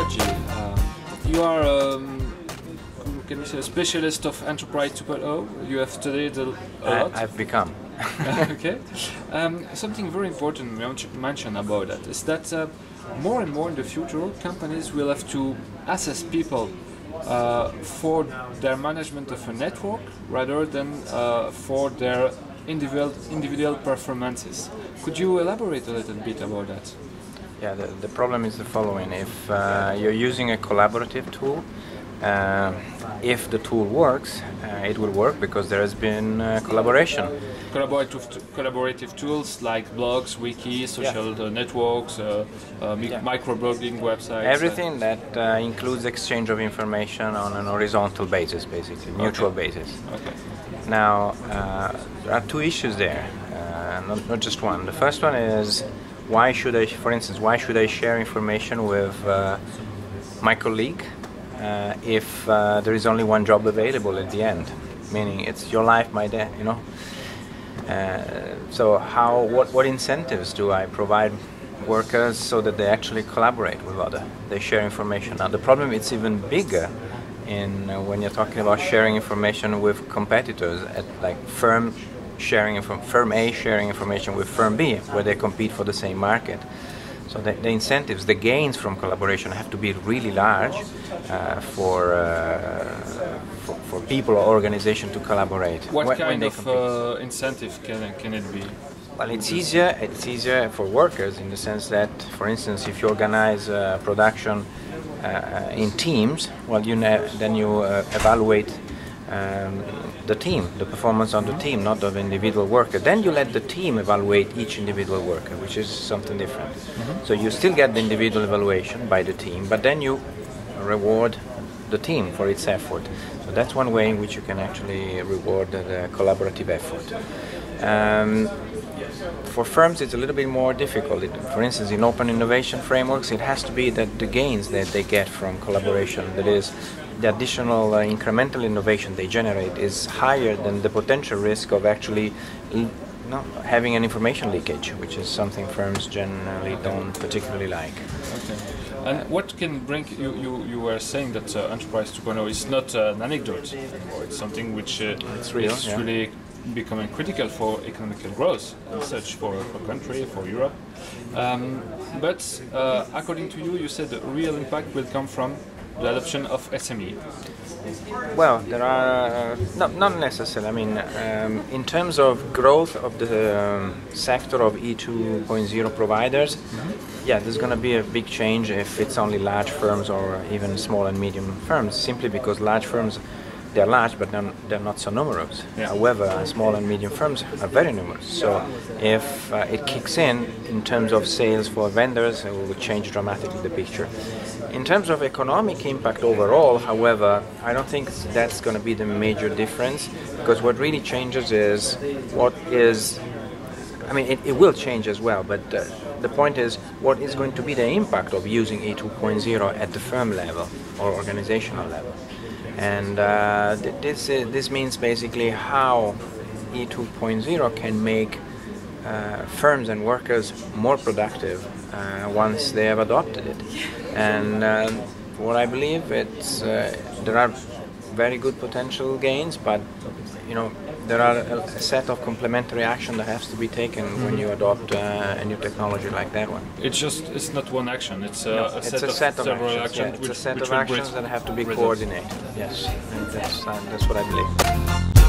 FedericoBiagi. You are, can we say, a specialist of Enterprise 2.0. You have studied a lot. I've become. Okay. Something very important we mention about that is that more and more in the future, companies will have to assess people for their management of a network rather than for their individual performances. Could you elaborate a little bit about that? Yeah, the problem is the following. If you're using a collaborative tool, if the tool works, it will work because there has been collaboration. Collaborative tools like blogs, wikis, social networks, microblogging websites. Everything that includes exchange of information on an horizontal basis, basically, mutual basis. Okay. Now, there are two issues there, not just one. The first one is, why should I, for instance, why should I share information with my colleague if there is only one job available at the end? Meaning, it's your life, my day, you know. So what incentives do I provide workers so that they actually collaborate with others? They share information. Now the problem is even bigger in when you're talking about sharing information with competitors, at like firm A sharing information with firm B, where they compete for the same market. So the incentives, the gains from collaboration have to be really large for people or organization to collaborate. What kind of incentive can it be? Well, it's easier for workers in the sense that, for instance, if you organize production in teams, well, then you evaluate the team, the performance on the team, not of individual worker. Then you let the team evaluate each individual worker, which is something different. So you still get the individual evaluation by the team, but then you reward the team for its effort. So that's one way in which you can actually reward the collaborative effort. For firms, it's a little bit more difficult. For instance, in open innovation frameworks, it has to be that the gains that they get from collaboration, that is, the additional incremental innovation they generate, is higher than the potential risk of actually having an information leakage, which is something firms generally don't particularly like. Okay. And what can bring you were saying that Enterprise 2.0 is not an anecdote anymore. It's something which it's real, is really becoming critical for economical growth and such for a country, for Europe. But according to you, you said the real impact will come from the adoption of SME. Well, there are not necessarily. I mean, in terms of growth of the sector of E2.0 providers, yeah, there's going to be a big change if it's only large firms or even small and medium firms, simply because large firms, they're large, but they're not so numerous. Yeah. However, small and medium firms are very numerous. So if it kicks in terms of sales for vendors, it will change dramatically the picture. In terms of economic impact overall, however, I don't think that's going to be the major difference, because what really changes is I mean, it will change as well, but the point is, what is going to be the impact of using E2.0 at the firm level or organizational level? And this means basically how E2.0 can make firms and workers more productive once they have adopted it. And what I believe, there are very good potential gains, but there are a set of complementary action that has to be taken when you adopt a new technology like that one. It's not one action. It's a set of several actions. Yeah, it's a set of actions that have to be coordinated. Yes, and that's what I believe.